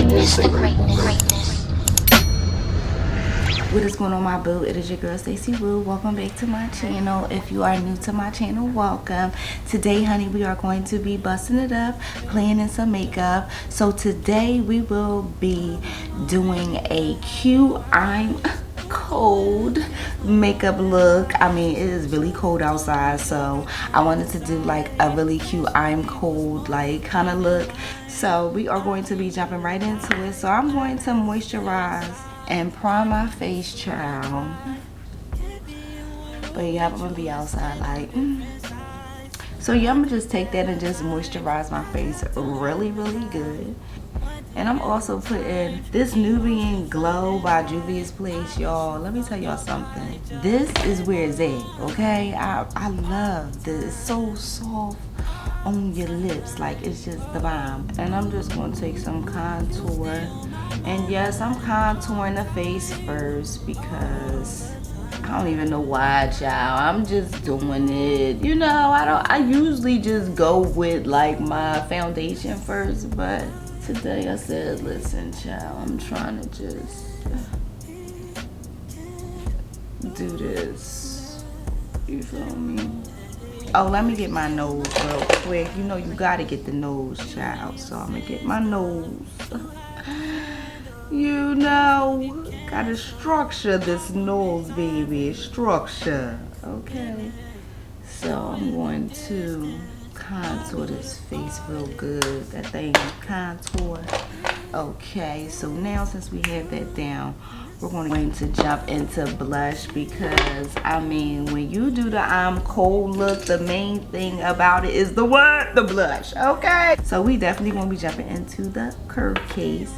What is going on, my boo? It is your girl Stacey Woo. Welcome back to my channel. If you are new to my channel, welcome. Today, honey, we are going to be busting it up, playing in some makeup. So today we will be doing a cute I'm cold makeup look. I mean, it is really cold outside, so I wanted to do like a really cute I'm cold like kind of look. So we are going to be jumping right into it. So I'm going to moisturize and prime my face, child. But yeah, I'm gonna be outside like so yeah, I'm gonna just take that and just moisturize my face really good. And I'm also putting this Nubian Glow by Juvia's Place, y'all. Let me tell y'all something. This is where it's at, okay? I love this. It's so soft on your lips, like it's just the bomb. And I'm just gonna take some contour. And yes, I'm contouring the face first because I don't even know why, child. I'm just doing it. You know, I usually just go with like my foundation first, but today I said, listen, child, I'm trying to just do this. You feel me? Oh, let me get my nose real quick. You know, you gotta get the nose, child. So I'm gonna get my nose. You know, gotta structure this nose, baby. Structure. Okay. So I'm going to contour this face real good. That thing contour. Okay, so now since we have that down, we're going to jump into blush because I mean, when you do the I'm cold look, the main thing about it is the what? The blush. Okay, so we definitely gonna be jumping into the curve case.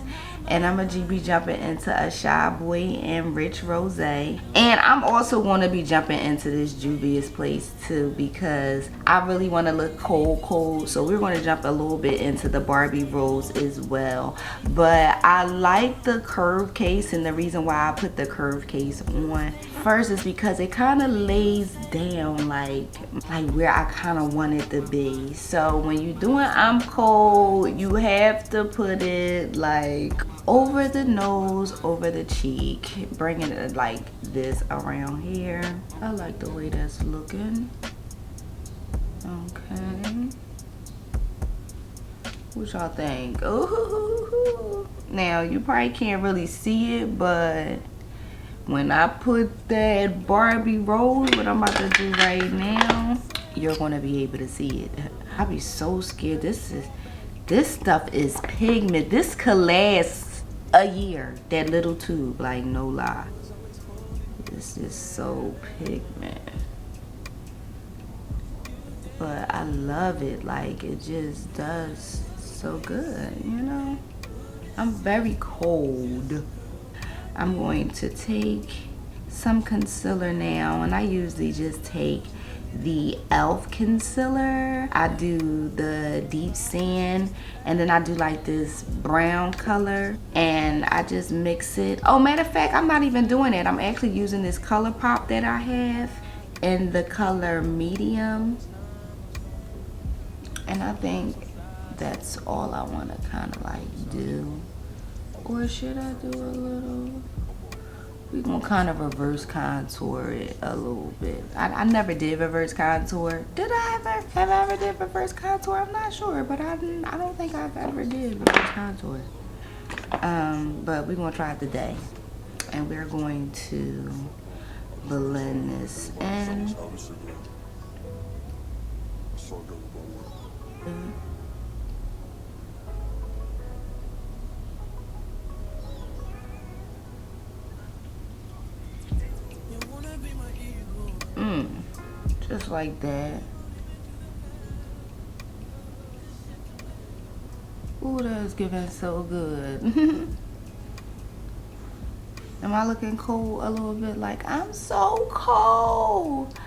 And I'm gonna be jumping into a Shy Boy and Rich Rosé. And I'm also gonna be jumping into this Juvia's Place too because I really wanna look cold. So we're gonna jump a little bit into the Barbie Rose as well. But I like the curve case, and the reason why I put the curve case on first is because it kind of lays down like where I kind of want it to be. So when you're doing I'm cold, you have to put it like over the nose, over the cheek, bringing it like this around here. I like the way that's looking. Okay, what y'all think? Ooh. Now you probably can't really see it, but when I put that Barbie Rose, what I'm about to do right now, you're gonna be able to see it. I'll be so scared. This stuff is pigment. This could last a year. That little tube, like no lie. This is so pigment. But I love it. Like it just does so good, you know? I'm very cold. I'm going to take some concealer now, and I usually just take the e.l.f. concealer. I do the deep sand, and then I do like this brown color, and I just mix it. Oh, matter of fact, I'm not even doing it. I'm actually using this color pop that I have in the color medium, and I think that's all I want to kind of like do. Or should I do a little? We're gonna kind of reverse contour it a little bit. I never did reverse contour. Did I ever? Have I ever did reverse contour? I'm not sure, but I don't think I've ever did reverse contour. But we're gonna try it today. And we're going to blend this in. Just like that. Ooh, that's giving so good. Am I looking cold a little bit? Like, I'm so cold.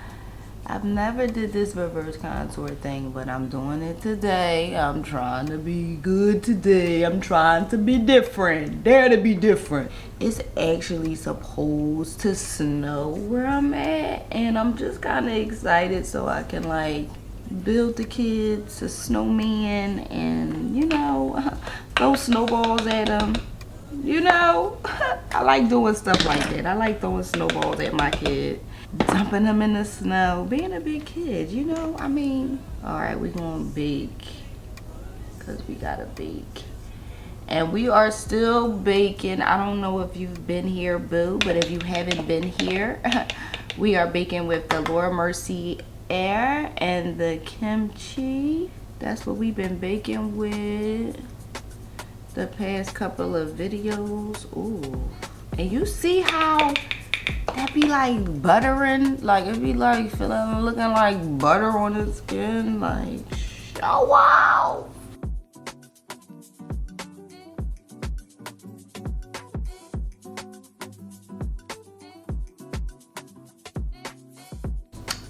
I've never did this reverse contour thing, but I'm doing it today. I'm trying to be good today. I'm trying to be different. Dare to be different. It's actually supposed to snow where I'm at, and I'm just kind of excited so I can like build the kids a snowman and, you know, throw snowballs at them. You know, I like doing stuff like that. I like throwing snowballs at my kid, dumping them in the snow, being a big kid, you know. I mean, all right, we're gonna bake because we gotta bake. And we are still baking. I don't know if you've been here, boo, but if you haven't been here, we are baking with the Laura Mercy air and the kimchi. That's what we've been baking with the past couple of videos. Ooh, and you see how that be like buttering, like it be like feeling, looking like butter on the skin, like oh wow.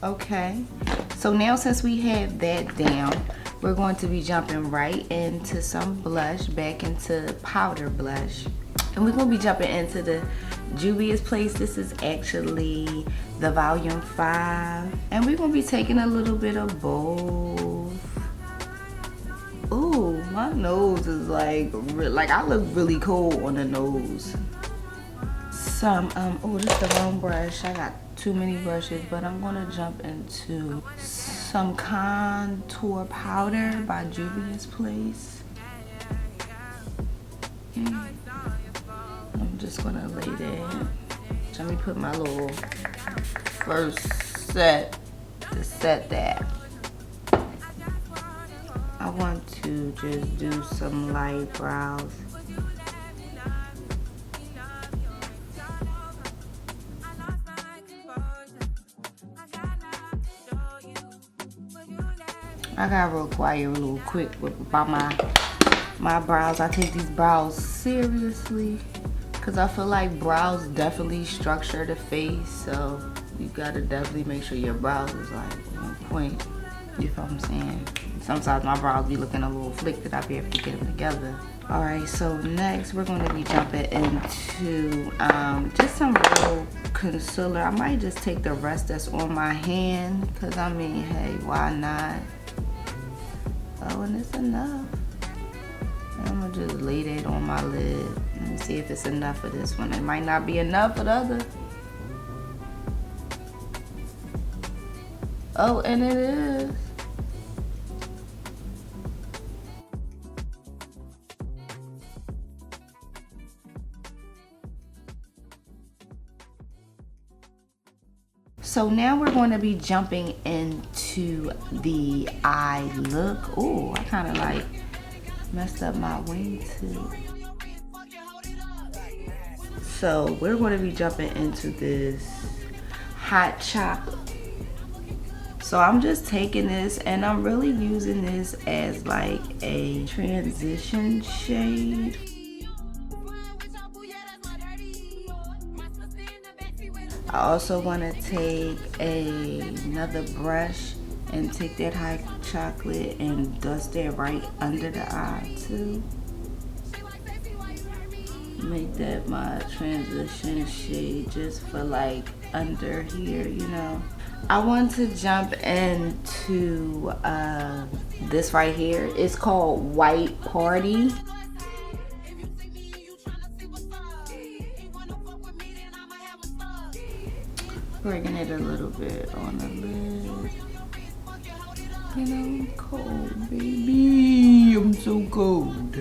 Okay, so now since we have that down, we're going to be jumping right into some blush, back into powder blush. And we're going to be jumping into the Juvia's Place. This is actually the volume 5. And we're going to be taking a little bit of both. Ooh, my nose is like I look really cold on the nose. Some, oh, this is the wrong brush. I got too many brushes, but I'm gonna jump into some contour powder by Juvia's Place. I'm just gonna lay that. Let me put my little first set to set that. I want to just do some light brows. I gotta real quiet real quick about my brows. I take these brows seriously because I feel like brows definitely structure the face, so you gotta definitely make sure your brows is like on point. You know what I'm saying? Sometimes my brows be looking a little flicked. I be able to get them together. All right, so next we're going to be jumping into just some real concealer. I might just take the rest that's on my hand because I mean, hey, why not? Oh, and it's enough. And I'm gonna just lay that on my lid. Let me see if it's enough for this one. It might not be enough for the other. Oh, and it is. So now we're going to be jumping into the eye look. Ooh, I kind of like messed up my wing too. So we're going to be jumping into this hot chocolate. So I'm just taking this and I'm really using this as like a transition shade. I also want to take another brush and take that hot chocolate and dust that right under the eye too. Make that my transition shade just for like under here, you know. I want to jump into this right here. It's called White Party. Bringing it a little bit on the lid. You know, I'm cold, baby. I'm so cold.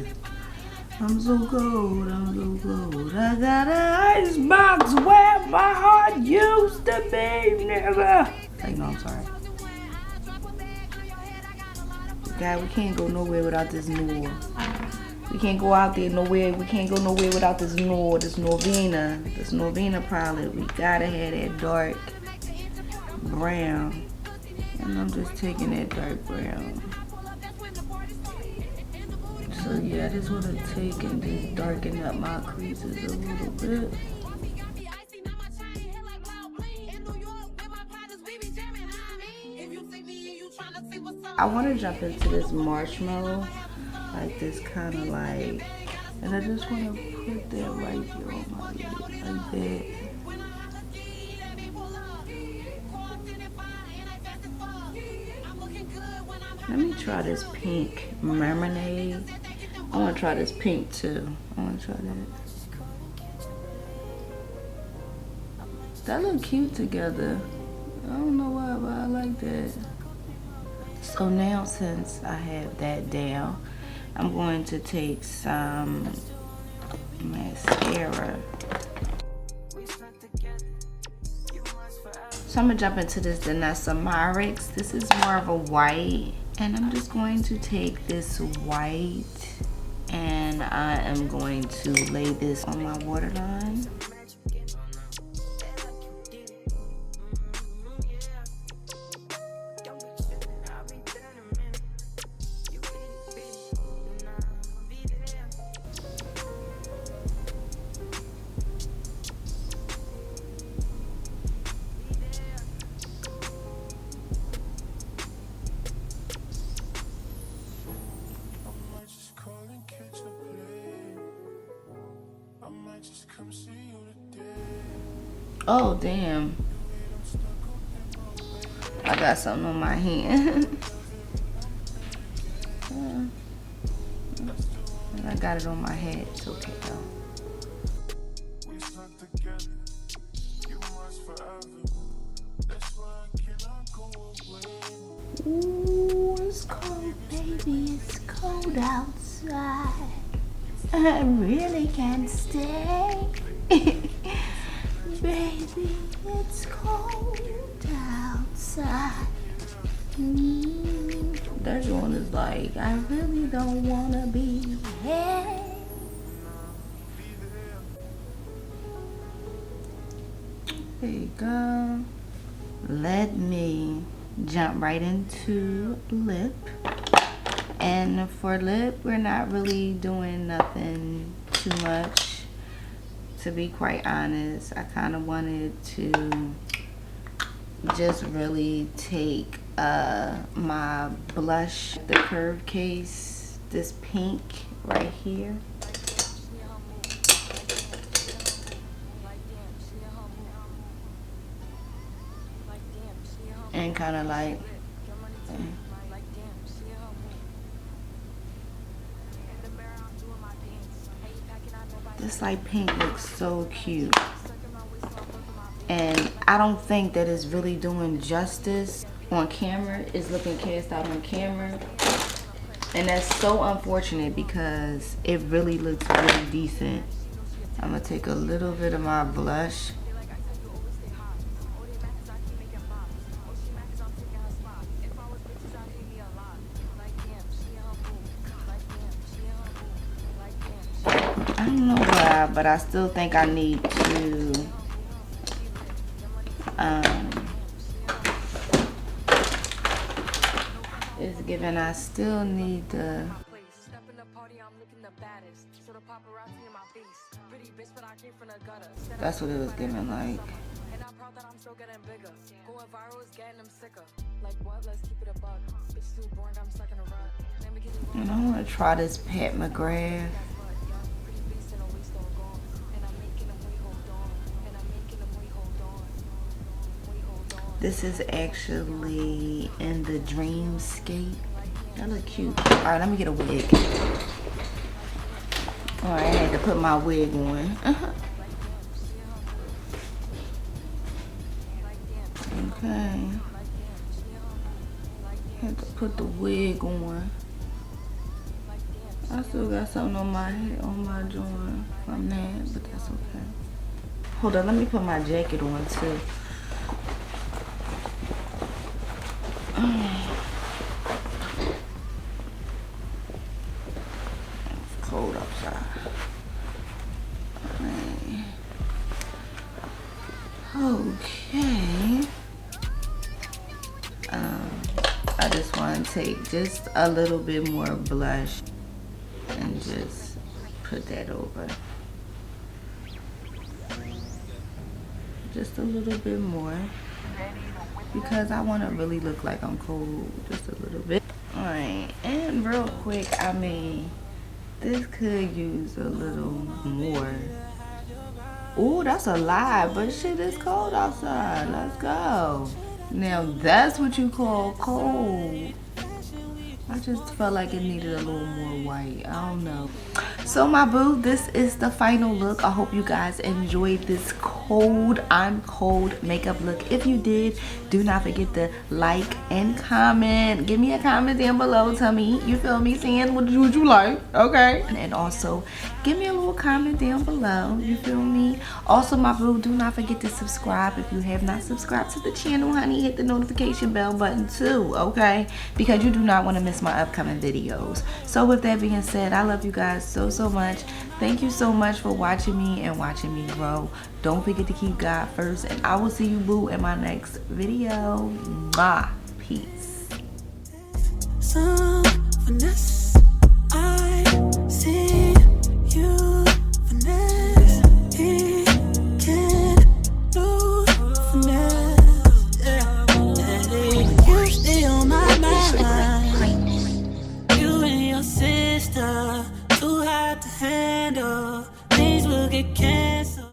I'm so cold, I'm so cold. I got an ice box where my heart used to be, nigga. Like, no, I'm sorry. God, we can't go nowhere without this Noor. We can't go out there nowhere. We can't go nowhere without this Noor, this Norvina palette. We gotta have that dark brown. And I'm just taking that dark brown. So yeah, I just want to take and just darken up my creases a little bit. I want to jump into this marshmallow, like this kind of like, and I just want to put that right here on my lid, like that. Let me try this pink mermaid. I want to try this pink too. I want to try that. That look cute together. I don't know why, but I like that. So now since I have that down, I'm going to take some mascara. So I'm gonna jump into this Danessa Myrix. This is more of a white, and I'm just going to take this white and I am going to lay this on my waterline. Oh damn, I got something on my hand. I got it on my head. It's okay though. Ooh, it's cold, baby. It's cold outside. I really can't stay. Baby, it's cold outside. That one is like, I really don't wanna be here. There you go. Let me jump right into lip. And for lip, we're not really doing nothing too much. To be quite honest, I kind of wanted to just really take my blush, the curve case, this pink right here. And kind of like, this light pink looks so cute. And I don't think that it's really doing justice on camera. It's looking cast out on camera. And that's so unfortunate because it really looks really decent. I'm gonna take a little bit of my blush. I don't know why, but I still think I need to it's given I still need to that's what it was giving like. And I want to try this Pat McGrath. This is actually in the Dreamscape. That look cute. Alright, let me get a wig. Alright, I had to put my wig on. Okay. Had to put the wig on. I still got something on my head, on my joint from that, but that's okay. Hold on, let me put my jacket on too. It's cold outside. Okay. I just want to take just a little bit more blush and just put that over. Just a little bit more. Because I want to really look like I'm cold just a little bit. Alright, and real quick, I mean, this could use a little more. Ooh, that's a lie, but shit, it's cold outside. Let's go. Now, that's what you call cold. I just felt like it needed a little more white. I don't know. So my boo, this is the final look. I hope you guys enjoyed this cold, I'm cold makeup look. If you did, do not forget to like and comment. Give me a comment down below. Tell me, you feel me, saying what you like, okay? And also, give me a little comment down below. You feel me? Also, my boo, do not forget to subscribe if you have not subscribed to the channel, honey. Hit the notification bell button too, okay? Because you do not want to miss my upcoming videos. So with that being said, I love you guys so much. Thank you so much for watching me and watching me grow. Don't forget to keep God first, and I will see you, boo, in my next video. Mwah. Peace. Some finesse, I see you finesse. He can't lose finesse. Yeah. You stay on my mind. You and your sister, too hard to handle.